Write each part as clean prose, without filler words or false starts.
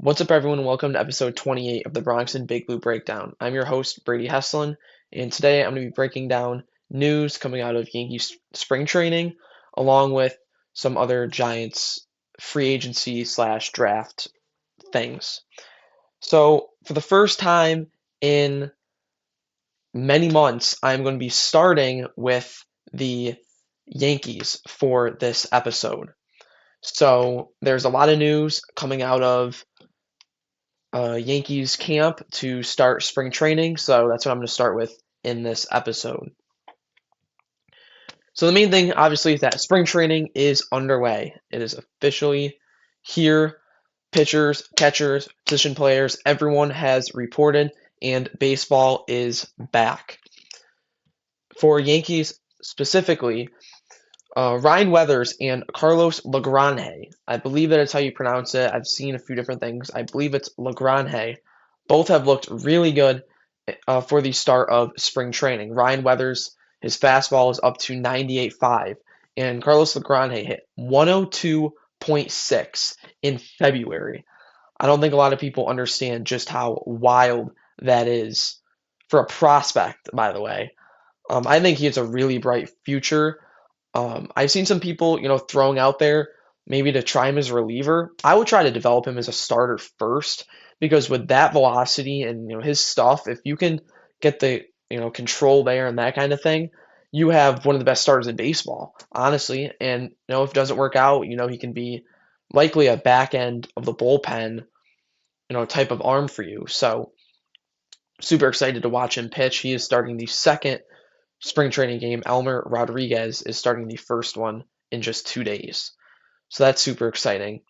What's up, everyone? Welcome to episode 28 of the Bronx and Big Blue Breakdown. I'm your host, Brady Heslin, and today I'm going to be breaking down news coming out of Yankees spring training, along with some other Giants free agency slash draft things. So, for the first time in many months, I'm going to be starting with the Yankees for this episode. So, there's a lot of news coming out of Yankees camp to start spring training, so that's what I'm going to start with in this episode. So the main thing, obviously, is that spring training is underway. It is officially here. Pitchers, catchers, position players, everyone has reported, and baseball is back. For Yankees specifically, Ryan Weathers and Carlos Lagrange. I believe that is how you pronounce it. I've seen a few different things. I believe it's Lagrange. Both have looked really good for the start of spring training. Ryan Weathers, his fastball is up to 98.5, and Carlos Lagrange hit 102.6 in February. I don't think a lot of people understand just how wild that is for a prospect, by the way. I think he has a really bright future. I've seen some people, throwing out there maybe to try him as a reliever. I would try to develop him as a starter first because with that velocity and his stuff, if you can get the control there and that kind of thing, you have one of the best starters in baseball, honestly. And if it doesn't work out, he can be likely a back end of the bullpen, type of arm for you. So super excited to watch him pitch. He is starting the second spring training game. Elmer Rodriguez is starting the first one in just 2 days. So that's super exciting.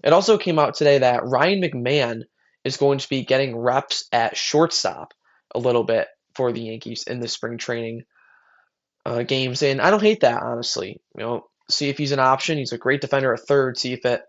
It also came out today that Ryan McMahon is going to be getting reps at shortstop a little bit for the Yankees in the spring training games. And I don't hate that, honestly. See if he's an option. He's a great defender at third. See if it,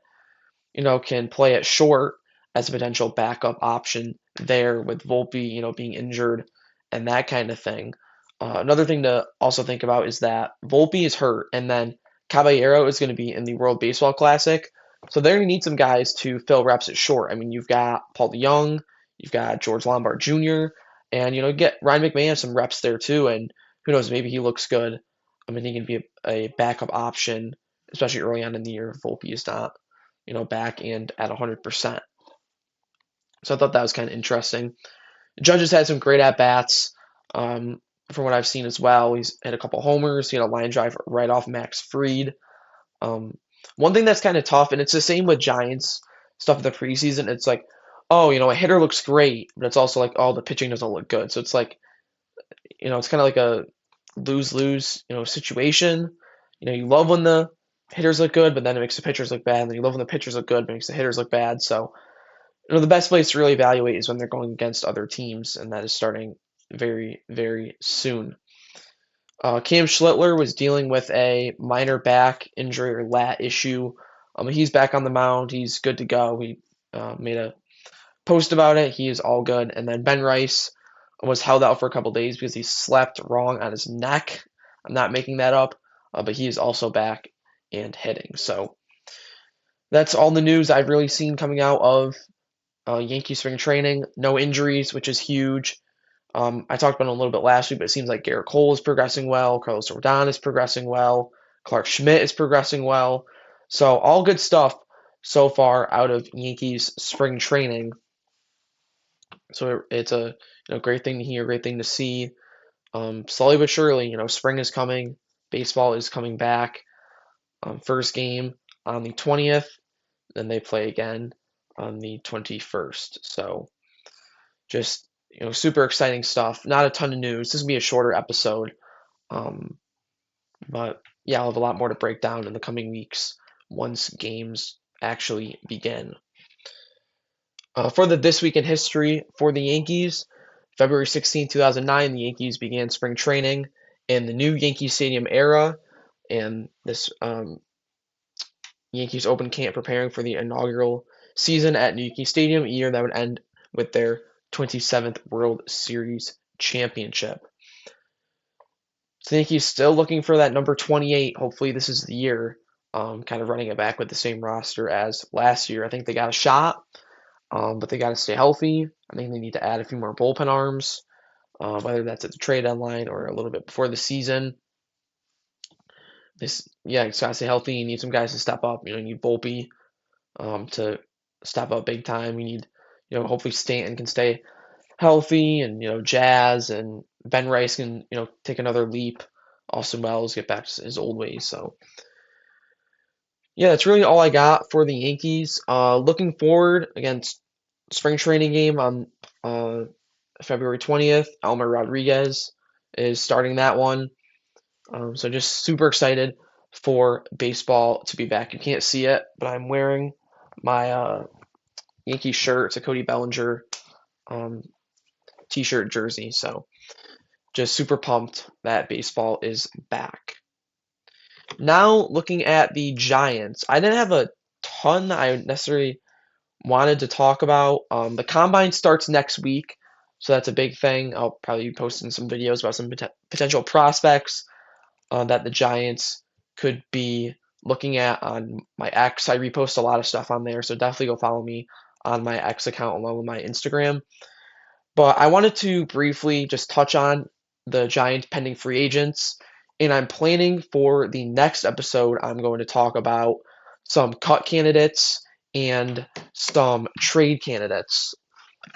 can play at short as a potential backup option there with Volpe, being injured and that kind of thing. Another thing to also think about is that Volpe is hurt, and then Caballero is going to be in the World Baseball Classic. So they're going to need some guys to fill reps at short. I mean, you've got Paul DeYoung, you've got George Lombard Jr., and get Ryan McMahon some reps there too. And who knows, maybe he looks good. I mean, he can be a backup option, especially early on in the year if Volpe is not, back and at 100%. So I thought that was kind of interesting. Judge has had some great at bats. From what I've seen as well, he's hit a couple homers. He had a line drive right off Max Fried. One thing that's kind of tough, and it's the same with Giants stuff in the preseason. It's like, oh, a hitter looks great, but it's also like, oh, the pitching doesn't look good. So it's like, it's kind of like a lose-lose, situation. You love when the hitters look good, but then it makes the pitchers look bad. And then you love when the pitchers look good, but it makes the hitters look bad. So, the best place to really evaluate is when they're going against other teams, and that is starting very, very soon. Cam Schlittler was dealing with a minor back injury or lat issue. He's back on the mound. He's good to go. He made a post about it. He is all good. And then Ben Rice was held out for a couple days because he slept wrong on his neck. I'm not making that up, but he is also back and hitting. So that's all the news I've really seen coming out of Yankee spring training. No injuries, which is huge. I talked about it a little bit last week, but it seems like Garrett Cole is progressing well. Carlos Rodon is progressing well. Clark Schmidt is progressing well. So all good stuff so far out of Yankees spring training. So it's a great thing to hear, great thing to see. Slowly but surely, spring is coming. Baseball is coming back. First game on the 20th. Then they play again on the 21st. So just super exciting stuff. Not a ton of news. This will be a shorter episode. But yeah, I'll have a lot more to break down in the coming weeks once games actually begin. For the This Week in History for the Yankees, February 16, 2009, the Yankees began spring training in the new Yankee Stadium era, and this Yankees opened camp preparing for the inaugural season at Yankee Stadium, a year that would end with their 27th World Series championship. So the Yankees still looking for that number 28. Hopefully this is the year. Kind of running it back with the same roster as last year. I think they got a shot. but they got to stay healthy. I think they need to add a few more bullpen arms, whether that's at the trade deadline or a little bit before the season. Yeah, it's got to stay healthy. You need some guys to step up. You need Volpe to step up big time. You need, hopefully Stanton can stay healthy, and Jazz and Ben Rice can take another leap. Austin Wells get back to his old ways. So yeah, that's really all I got for the Yankees. Looking forward against spring training game on uh, February 20th. Elmer Rodriguez is starting that one. So just super excited for baseball to be back. You can't see it, but I'm wearing my Yankee shirt. It's a Cody Bellinger um, t-shirt jersey. So just super pumped that baseball is back. Now looking at the Giants, I didn't have a ton that I necessarily wanted to talk about. The combine starts next week, so that's a big thing. I'll probably be posting some videos about some potential prospects that the Giants could be looking at on my X. I repost a lot of stuff on there, so definitely go follow me on my X account along with my Instagram. But I wanted to briefly just touch on the Giants pending free agents, and I'm planning for the next episode, I'm going to talk about some cut candidates and some trade candidates.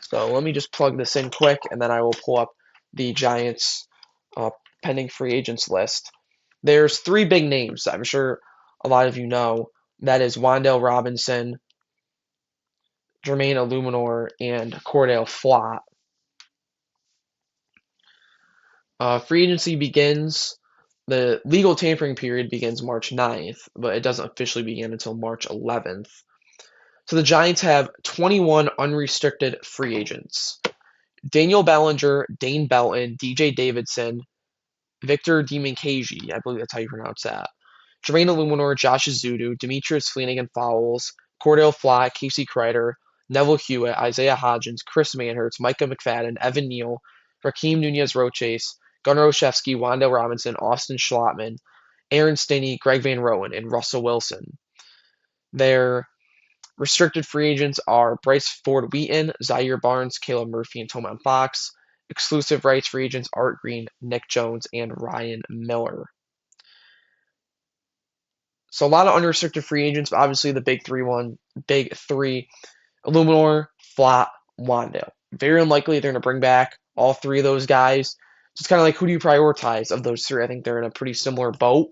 So let me just plug this in quick, and then I will pull up the Giants uh, pending free agents list. There's three big names I'm sure a lot of you know. That is Wan'Dale Robinson, Jermaine Illuminor, and Cordell Flott. Free agency begins, the legal tampering period begins March 9th, but it doesn't officially begin until March 11th. So the Giants have 21 unrestricted free agents. Daniel Bellinger, Dane Belton, DJ Davidson, Victor Dimunkagi, I believe that's how you pronounce that. Jermaine Illuminor, Josh Azudu, Demetrius Flanagan-Fowles, Cordell Flott, Casey Kreider, Neville Hewitt, Isaiah Hodgins, Chris Manhertz, Micah McFadden, Evan Neal, Raheem Nunez-Roches, Gunnar Olszewski, Wan'Dale Robinson, Austin Schlottman, Aaron Stinnie, Greg Van Roten, and Russell Wilson. Their restricted free agents are Bryce Ford Wheaton, Zaire Barnes, Caleb Murphy, and Toman Fox. Exclusive rights free agents Art Green, Nick Jones, and Ryan Miller. So a lot of unrestricted free agents, but obviously the big three, Illuminor, Flott, Wan'Dale. Very unlikely they're going to bring back all three of those guys. Just kind of like, who do you prioritize of those three? I think they're in a pretty similar boat.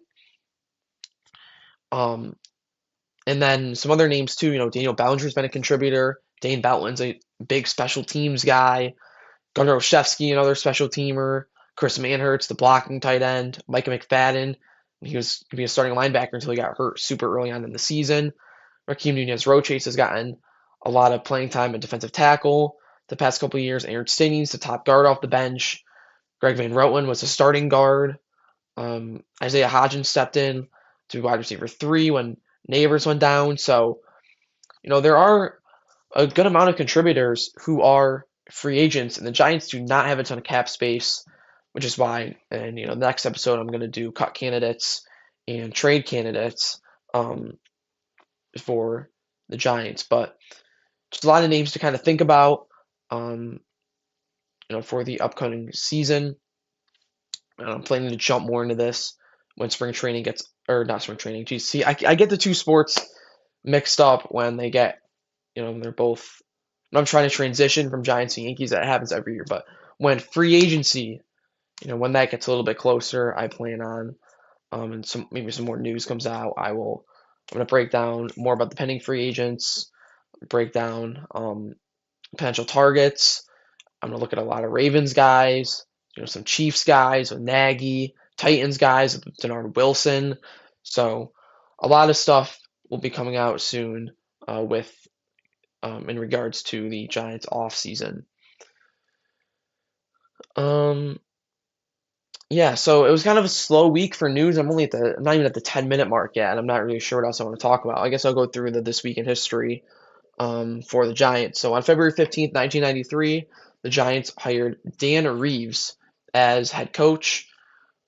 And then some other names too. Daniel Bellinger's been a contributor. Dane Belton's a big special teams guy. Gunnar Olszewski, another special teamer. Chris Manhertz, the blocking tight end. Micah McFadden, he was going to be a starting linebacker until he got hurt super early on in the season. Raheem Nunez-Roches has gotten a lot of playing time at defensive tackle the past couple of years. Aaron Stinnie's the top guard off the bench. Greg Van Roten was a starting guard. Isaiah Hodgins stepped in to wide receiver 3 when Neighbors went down. So, there are a good amount of contributors who are free agents, and the Giants do not have a ton of cap space, which is why, and the next episode I'm going to do cut candidates and trade candidates for the Giants. But just a lot of names to kind of think about, for the upcoming season. I'm planning to jump more into this when spring training gets, or not spring training. Geez, see, I get the two sports mixed up when they get, they're both. I'm trying to transition from Giants to Yankees. That happens every year, but when free agency, when that gets a little bit closer, I plan on, and maybe some more news comes out. I'm going to break down more about the pending free agents, break down potential targets. I'm going to look at a lot of Ravens guys, some Chiefs guys with Nagy, Titans guys with Denard Wilson. So a lot of stuff will be coming out soon with in regards to the Giants off season. Yeah, so it was kind of a slow week for news. I'm not even at the 10-minute mark yet, and I'm not really sure what else I want to talk about. I guess I'll go through the This Week in History for the Giants. So on February 15th, 1993, the Giants hired Dan Reeves as head coach.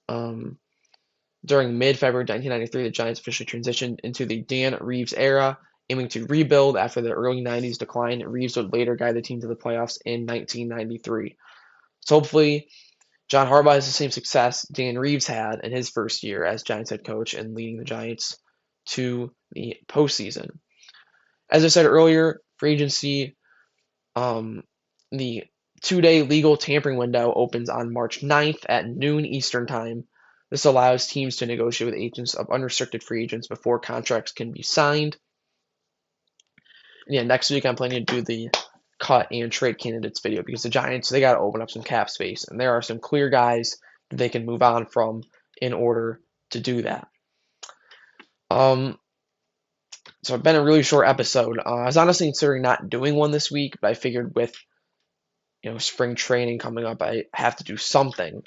During mid-February 1993, the Giants officially transitioned into the Dan Reeves era, aiming to rebuild after the early 90s decline. Reeves would later guide the team to the playoffs in 1993. So hopefully, John Harbaugh has the same success Dan Reeves had in his first year as Giants head coach and leading the Giants to the postseason. As I said earlier, free agency, the 2-day legal tampering window opens on March 9th at noon Eastern Time. This allows teams to negotiate with agents of unrestricted free agents before contracts can be signed. And yeah, next week I'm planning to do the cut and trade candidates video because the Giants, they got to open up some cap space, and there are some clear guys that they can move on from in order to do that. So it's been a really short episode. I was honestly considering not doing one this week, but I figured with spring training coming up, I have to do something.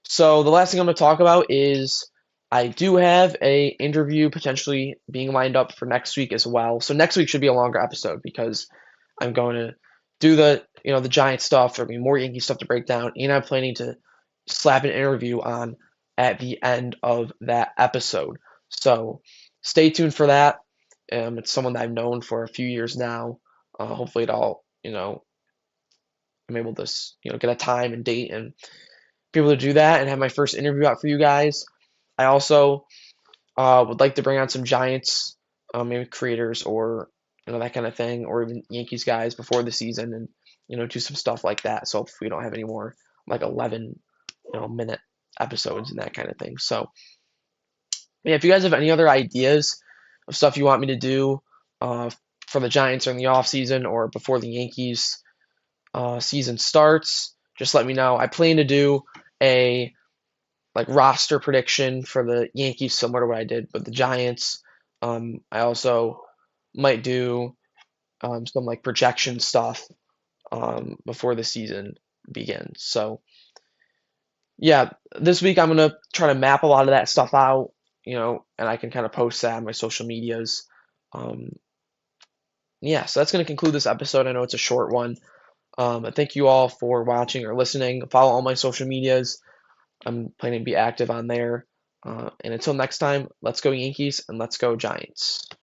So the last thing I'm going to talk about is I do have a interview potentially being lined up for next week as well. So next week should be a longer episode because I'm going to do the Giant stuff. There'll be more Yankee stuff to break down, and I'm planning to slap an interview on at the end of that episode. So stay tuned for that. It's someone that I've known for a few years now. Hopefully I'm able to get a time and date and be able to do that and have my first interview out for you guys. I also would like to bring on some Giants, maybe creators or that kind of thing, or even Yankees guys before the season, and do some stuff like that. So if we don't have any more like 11 minute episodes and that kind of thing. So yeah, if you guys have any other ideas of stuff you want me to do for the Giants or in the off season or before the Yankees season starts, just let me know. I plan to do a roster prediction for the Yankees, similar to what I did with the Giants. I also might do some projection stuff before the season begins. So yeah, this week I'm gonna try to map a lot of that stuff out, and I can kind of post that on my social medias. Um, yeah, so that's gonna conclude this episode. I know it's a short one. Thank you all for watching or listening. Follow all my social medias. I'm planning to be active on there. And until next time, let's go Yankees and let's go Giants.